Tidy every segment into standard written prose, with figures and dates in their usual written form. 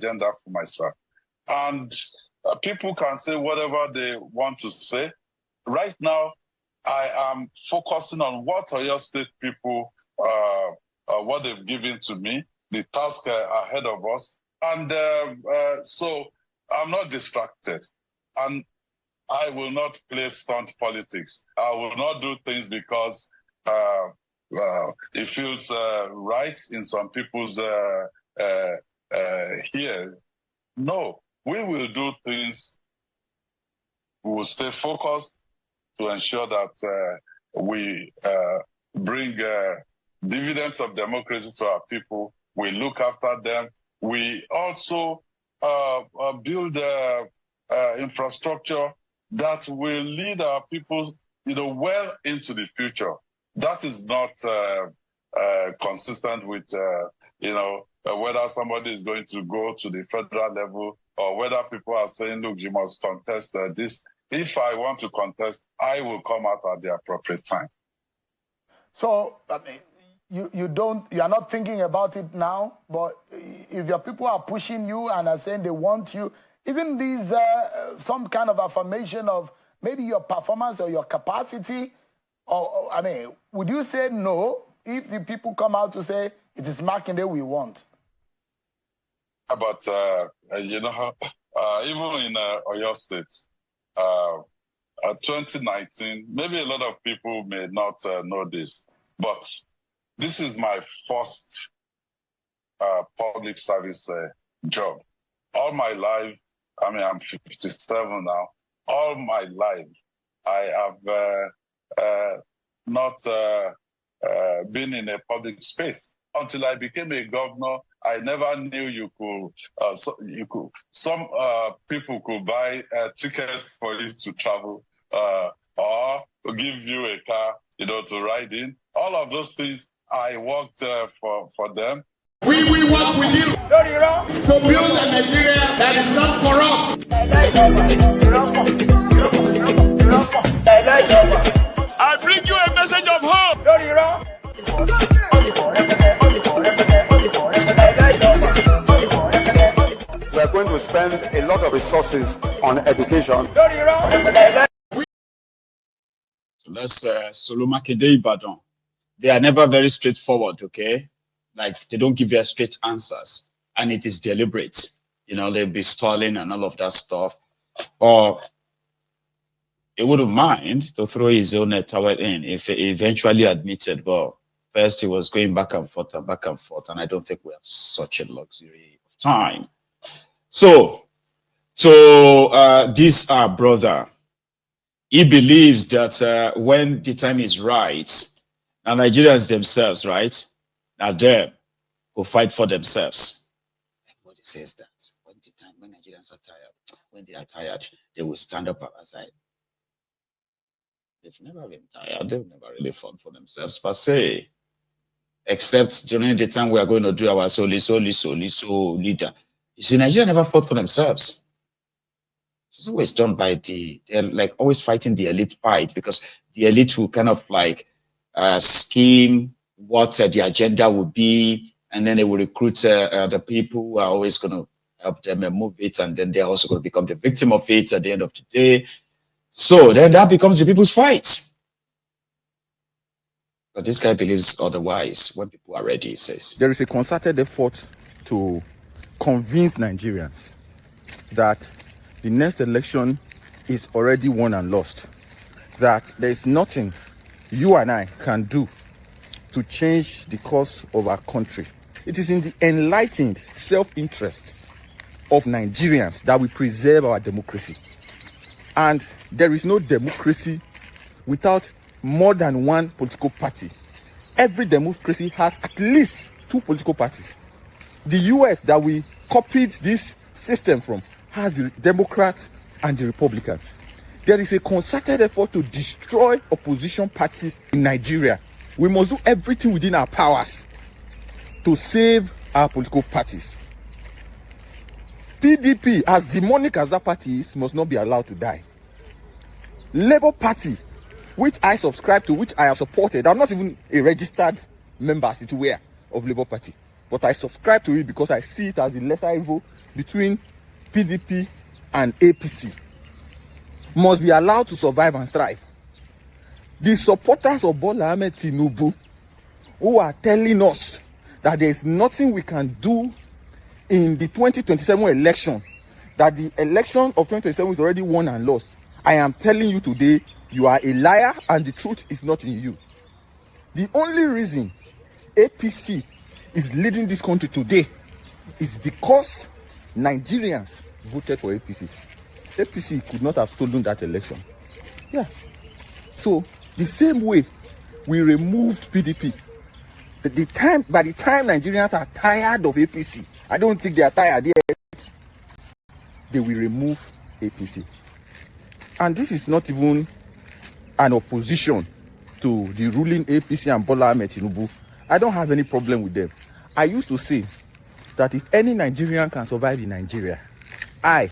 agenda for myself. And people can say whatever they want to say. Right now, I am focusing on what Oyo State people, what they've given to me, the task ahead of us. And so I'm not distracted. And I will not play stunt politics. I will not do things because it feels right in some people's ears. No, we will do things. We will stay focused to ensure that we bring dividends of democracy to our people. We look after them. We also build infrastructure that will lead our people, well into the future. That is not consistent with, whether somebody is going to go to the federal level or whether people are saying, look, you must contest this. If I want to contest, I will come out at the appropriate time. So, I mean, you are not thinking about it now, but if your people are pushing you and are saying they want you, isn't this some kind of affirmation of maybe your performance or your capacity? Or, I mean, would you say no if the people come out to say it is Makinde we want? But, even in Oyo State, 2019, maybe a lot of people may not know this, but this is my first public service job. All my life, I mean, I'm 57 now. All my life, I have not been in a public space. Until I became a governor, I never knew you could. Some people could buy a ticket for you to travel, or give you a car, to ride in. All of those things, I worked for them. We will work with you to build a Nigeria that is not corrupt. I bring you a message of hope. We are going to spend a lot of resources on education. So that's Solo Makinde Ibadan. They are never very straightforward, okay? Like, they don't give you straight answers. And it is deliberate. They'll be stalling and all of that stuff. Or he wouldn't mind to throw his own towel in if he eventually admitted, well, first he was going back and forth, and I don't think we have such a luxury of time. So this brother, he believes that when the time is right, and Nigerians themselves, right? Now them will fight for themselves. Everybody says that. When Nigerians are tired, when they are tired, they will stand up aside. They've never been tired. They've never really fought for themselves per se. Except during the time we are going to do our so leader. You see, Nigeria never fought for themselves. It's always done by they're like always fighting the elite fight, because the elite will kind of like scheme what the agenda will be, and then they will recruit the people who are always going to help them move it, and then they're also going to become the victim of it at the end of the day. So then that becomes the people's fight. But this guy believes otherwise. When people are ready, he says. There is a concerted effort to convince Nigerians that the next election is already won and lost. That there is nothing you and I can do to change the course of our country. It is in the enlightened self-interest of Nigerians that we preserve our democracy. And there is no democracy without more than one political party. Every democracy has at least two political parties. The US that we copied this system from has the Democrats and the Republicans. There is a concerted effort to destroy opposition parties in Nigeria. We must do everything within our powers to save our political parties. PDP, as demonic as that party is, must not be allowed to die. Labour Party, which I subscribe to, which I have supported. I'm not even a registered member, as it were, of Labour Party. But I subscribe to it because I see it as the lesser evil between PDP and APC must be allowed to survive and thrive. The supporters of Bola Ahmed Tinubu, who are telling us that there is nothing we can do in the 2027 election, that the election of 2027 is already won and lost. I am telling you today, you are a liar and the truth is not in you. The only reason APC is leading this country today is because Nigerians voted for APC. APC could not have stolen that election. Yeah. So the same way we removed PDP, by the time Nigerians are tired of APC, I don't think they are tired yet, they will remove APC. And this is not even an opposition to the ruling APC and Bola Ahmed Tinubu. I don't have any problem with them. I used to say that if any Nigerian can survive in Nigeria, I,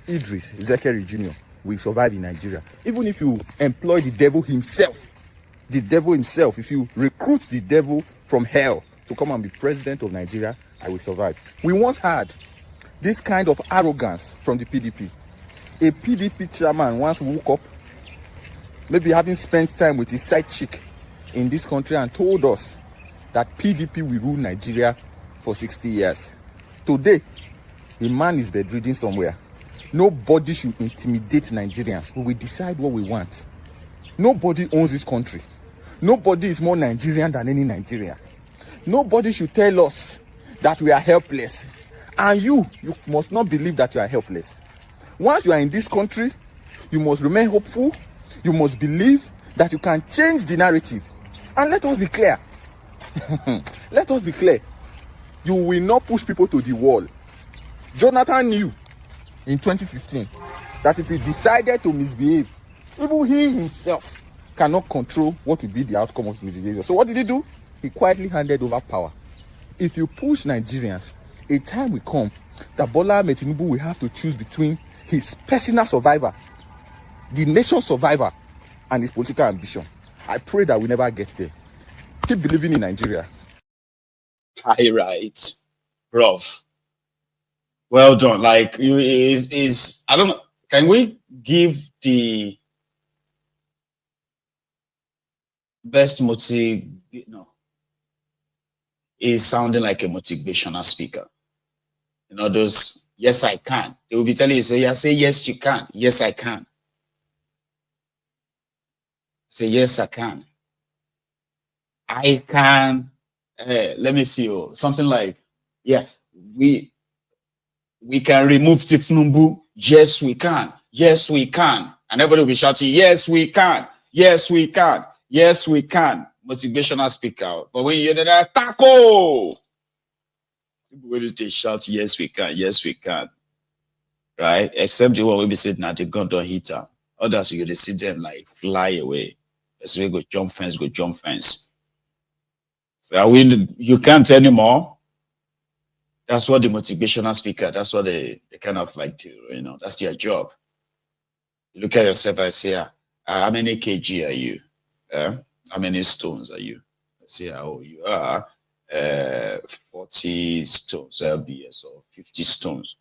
Idris Zekeri Jr., will survive in Nigeria. Even if you employ the devil himself, if you recruit the devil from hell to come and be president of Nigeria, I will survive. We once had this kind of arrogance from the PDP. A PDP chairman once woke up, maybe having spent time with his side chick in this country, and told us that PDP will rule Nigeria for 60 years. Today, the man is bedridden somewhere. Nobody should intimidate Nigerians. We will decide what we want. Nobody owns this country. Nobody is more Nigerian than any Nigerian. Nobody should tell us that we are helpless. And you must not believe that you are helpless. Once you are in this country, you must remain hopeful. You must believe that you can change the narrative. And let us be clear. Let us be clear. You will not push people to the wall. Jonathan knew in 2015 that if he decided to misbehave, even he himself cannot control what will be the outcome of misbehavior. So what did he do? He quietly handed over power. If you push Nigerians, a time will come that Bola Ahmed Tinubu will have to choose between his personal survivor, the nation's survivor, and his political ambition. I pray that we never get there. Keep believing in Nigeria. High right, rough. Well done. Like you is I don't know. Can we give the best motive? No, is sounding like a motivational speaker. You know those. Yes, I can. They will be telling you. So yeah, say yes, you can. Yes, I can. Say yes, I can. I can. Let me see. Oh, something like, yeah, we can remove Tifnumbu. Yes, we can. Yes, we can. And everybody will be shouting, yes, we can. Yes, we can. Yes, we can. Motivational speaker. But when you hear that, taco! People will they shout, yes, we can. Yes, we can. Right? Except the one will be sitting at the gun don't hit them. Others, you see them like fly away. Let's go jump fence, go jump fence. So you can't anymore. That's what the motivational speaker, that's what they kind of like to, you know, that's their job. You look at yourself and say, how many kg are you? How many stones are you? I say, oh, you are 40 stones, LBS, or 50 stones.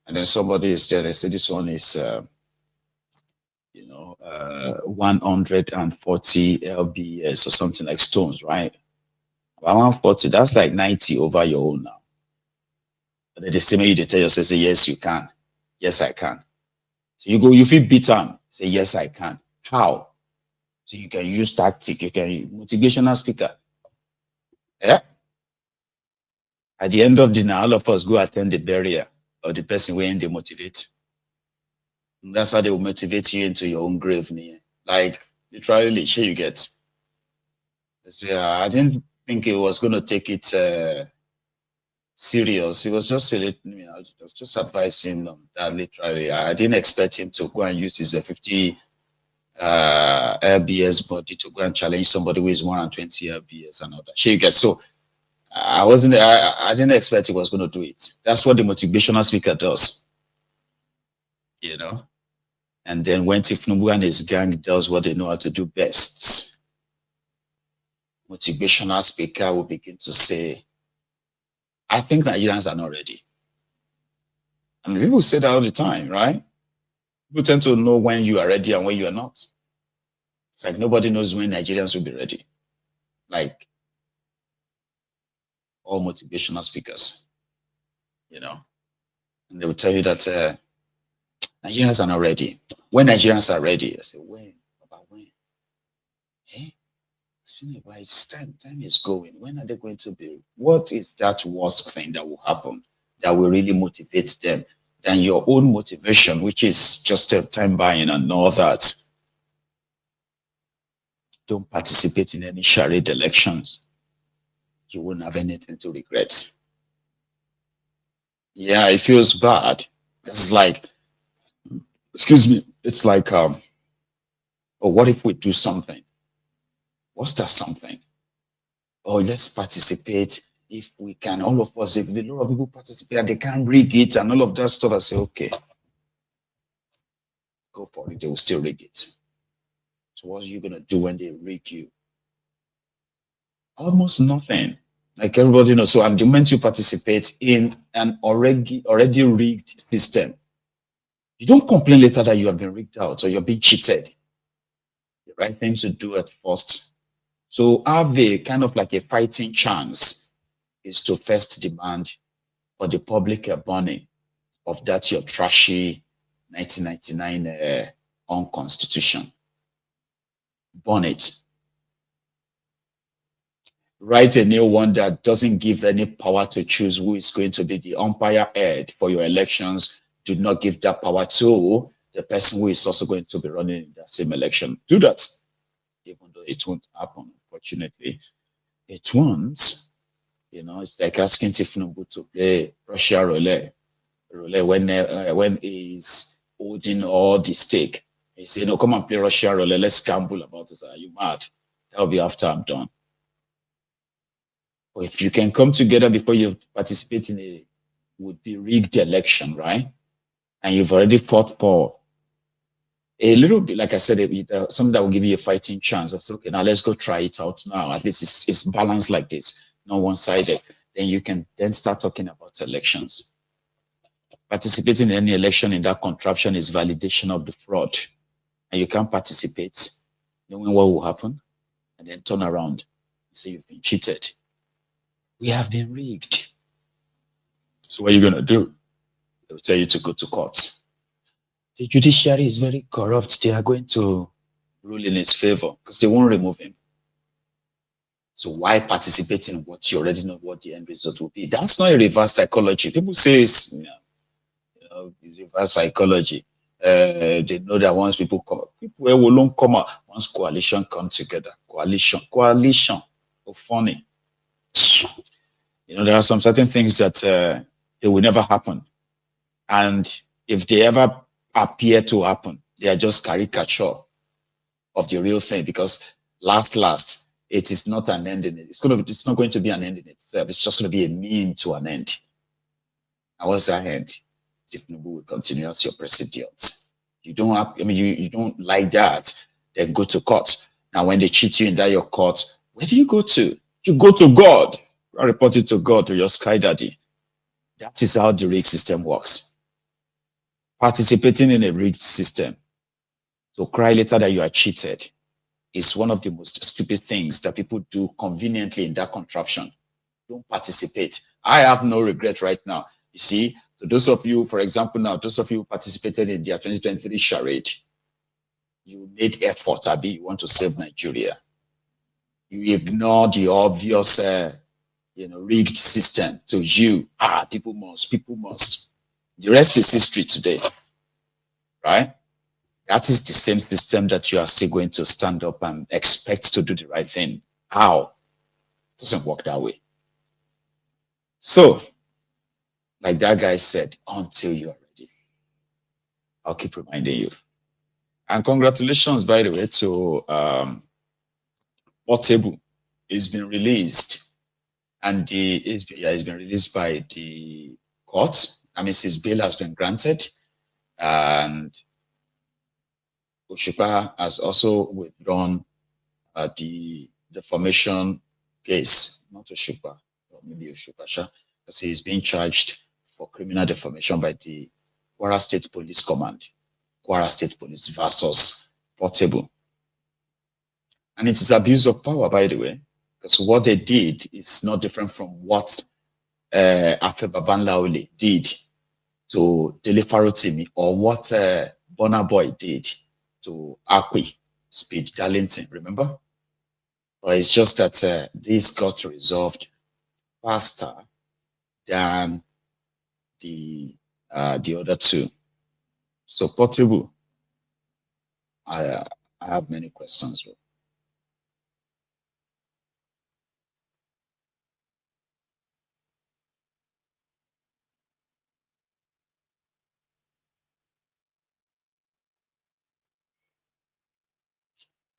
And then somebody is there, they say this one is, 140 LBS or something like stones, right? 140, that's like 90 over your own now. And then they say, maybe they tell yourself, say, yes, you can. Yes, I can. So you feel beaten. Say, yes, I can. How? So you can use tactic, you can use motivational speaker. Yeah? At the end of the night, all of us go attend the burial of the person when they motivate. And that's how they will motivate you into your own grave. Like, literally, sure you get. So, I didn't think it was going to take it serious. He was just just advising them that literally. I didn't expect him to go and use his 50 LBS body to go and challenge somebody who is 120 LBS and all that. Sure you get. So I didn't expect he was going to do it. That's what the motivational speaker does. You know? And then when Tifnubu and his gang does what they know how to do best, motivational speaker will begin to say, I think Nigerians are not ready. And people say that all the time, right? People tend to know when you are ready and when you are not. It's like nobody knows when Nigerians will be ready. Like all motivational speakers, you know, and they will tell you that Nigerians are not ready. When Nigerians are ready, I say, when? About when? Eh? It's time. Time is going. When are they going to be? What is that worst thing that will happen that will really motivate them than your own motivation, which is just a time buying and all that? Don't participate in any charade elections. You won't have anything to regret. Yeah, it feels bad. It's like, excuse me, it's like, oh, what if we do something? What's that something? Oh, let's participate. If we can, all of us, if a lot of people participate and they can't rig it and all of that stuff, I say, okay, go for it. They will still rig it. So what are you going to do when they rig you? Almost nothing. Like everybody knows. So, and the moment you participate in an already rigged system, you don't complain later that you have been rigged out or you're being cheated. The right thing to do at first. So have a kind of like a fighting chance is to first demand for the public burning of that your trashy 1999 unconstitution. Burn it. Write a new one that doesn't give any power to choose who is going to be the umpire head for your elections. Do not give that power to the person who is also going to be running in that same election. Do that. Even though it won't happen, unfortunately. It won't. You know, it's like asking Tinubu to play Russia roulette when he's holding all the stake. He say, no, come and play Russia roulette. Let's gamble about this. Are you mad? That'll be after I'm done. Or if you can come together before you participate in a would-be rigged election, right? And you've already fought for a little bit, like I said, something that will give you a fighting chance. I said, okay, now let's go try it out now. At least it's balanced like this, not one-sided. Then you can then start talking about elections. Participating in any election in that contraption is validation of the fraud. And you can't participate, knowing what will happen, and then turn around and say you've been cheated. We have been rigged. So what are you going to do? They'll tell you to go to court. The judiciary is very corrupt. They are going to rule in his favor because they won't remove him. So why participate in what you already know what the end result will be? That's not a reverse psychology. People say it's, it's reverse psychology. They know that once people will come out, once coalition come together, coalition, so funny. You know, there are some certain things that they will never happen. And if they ever appear to happen, they are just caricature of the real thing because last, it is not an end in it. It's not going to be an end in itself. It's just going to be a mean to an end. And what's that end? Tinubu will continue as your president. You don't have, you don't like that, then go to court. Now, when they cheat you in that your court, where do you go to? You go to God. I report it to God, to your sky daddy. That is how the rigged system works. Participating in a rigged system to cry later that you are cheated is one of the most stupid things that people do conveniently in that contraption. Don't participate. I have no regret right now. You see, to those of you, for example, now, those of you who participated in their 2023 charade, you made effort, Abi, you want to save Nigeria. You ignore the obvious rigged system to you. People must. The rest is history today, right? That is the same system that you are still going to stand up and expect to do the right thing. How? It doesn't work that way. So, like that guy said, until you are ready. I'll keep reminding you. And congratulations, by the way, to Portable. It's been released. And it's been released by the court. I mean, his bail has been granted. And OSUPA has also withdrawn the defamation case. Not OSUPA, or maybe OSUPA, because he is being charged for criminal defamation by the Kwara State Police Command, Kwara State Police versus Portable. And it is abuse of power, by the way, because what they did is not different from what Afe Babanlaole did to Dele Farotimi, or what Burna Boy did to Akwi Speed Darlington, remember? But it's just that this got resolved faster than the other two. So Portable, I have many questions.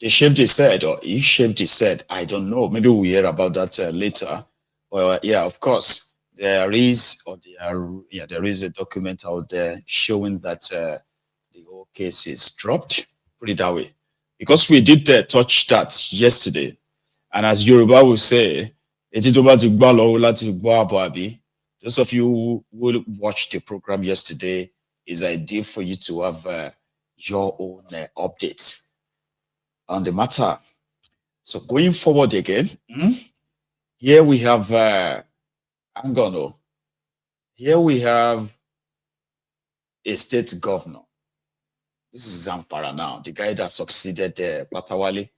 They shaved his head, or he shaved his head. I don't know. Maybe we'll hear about that later. Well, yeah, of course, there is a document out there showing that the whole case is dropped. Put it that way, because we did touch that yesterday, and as Yoruba will say, those of you who watched the program yesterday, is ideal for you to have your own updates on the matter. So going forward again, here we have Angono. Here we have a state governor. This is Zamfara now, the guy that succeeded Patawale,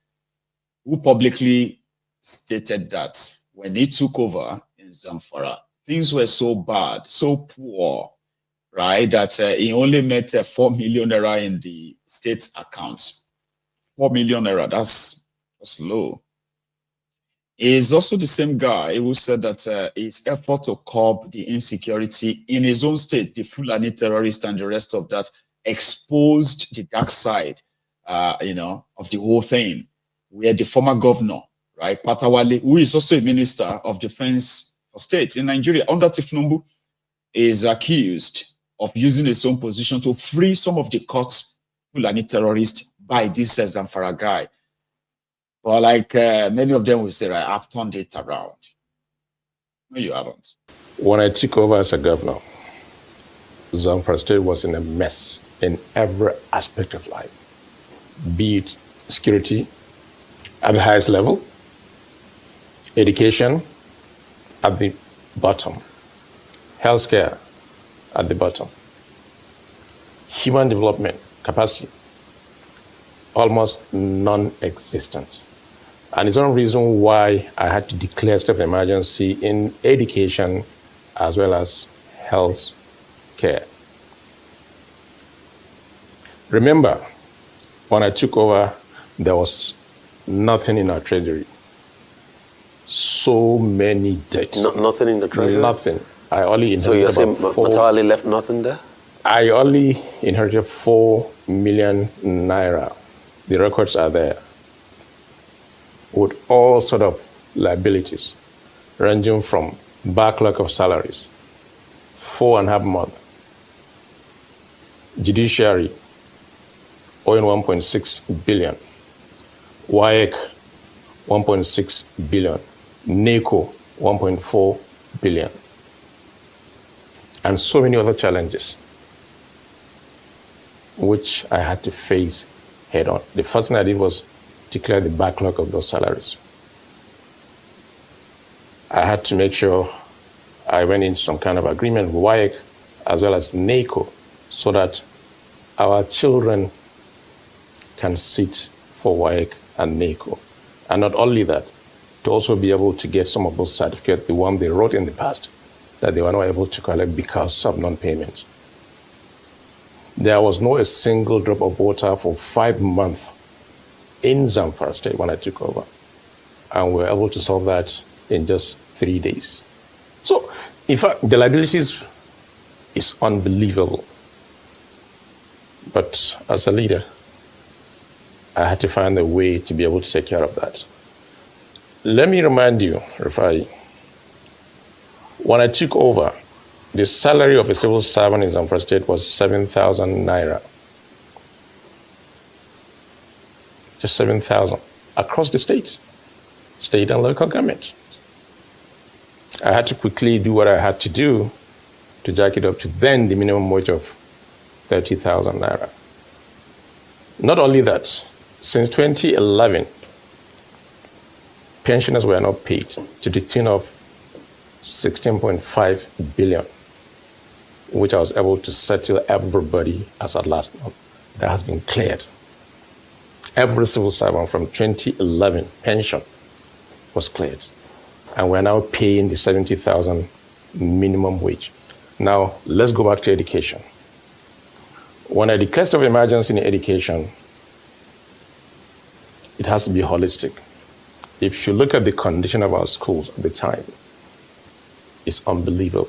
who publicly stated that when he took over in Zamfara, things were so bad, so poor, right, that he only met 4 million naira in the state accounts. 4 million naira, that's low. Is also the same guy who said that his effort to curb the insecurity in his own state, the Fulani terrorists and the rest of that, exposed the dark side, of the whole thing. Where the former governor, right, Patawale, who is also a minister of defense for state in Nigeria, under Tifnumbu, is accused of using his own position to free some of the caught Fulani terrorists by this Zamfara guy. But like many of them will say, right, I've turned it around. No, you haven't. When I took over as a governor, Zamfara State was in a mess in every aspect of life, be it security at the highest level, education at the bottom, healthcare at the bottom, human development capacity almost non-existent. And it's one reason why I had to declare state of emergency in education as well as health care. Remember, when I took over, there was nothing in our treasury. So many debts. Nothing in the treasury? Nothing. I only inherited so you're saying Matawale left nothing there? I only inherited 4 million naira. The records are there, with all sort of liabilities, ranging from backlog of salaries, 4.5 months, judiciary owing 1.6 billion, WAEC 1.6 billion, NACO 1.4 billion, and so many other challenges, which I had to face head on. The first thing I did was declare the backlog of those salaries. I had to make sure I went into some kind of agreement with WAEC as well as NACO so that our children can sit for WAEC and NACO. And not only that, to also be able to get some of those certificates, the one they wrote in the past, that they were not able to collect because of non-payment. There was not a single drop of water for 5 months in Zamfara State when I took over. And we were able to solve that in just 3 days. So, in fact, the liabilities is unbelievable. But as a leader, I had to find a way to be able to take care of that. Let me remind you, Rufai, when I took over, the salary of a civil servant in Zamfara State was 7,000 naira. Just 7,000 across the state and local government. I had to quickly do what I had to do to jack it up to then the minimum wage of 30,000 naira. Not only that, since 2011, pensioners were not paid to the tune of 16.5 billion, which I was able to settle everybody as at last month. That has been cleared. Every civil servant from 2011 pension was cleared. And we're now paying the 70,000 minimum wage. Now, let's go back to education. When I declare state of emergency in education, it has to be holistic. If you look at the condition of our schools at the time, it's unbelievable.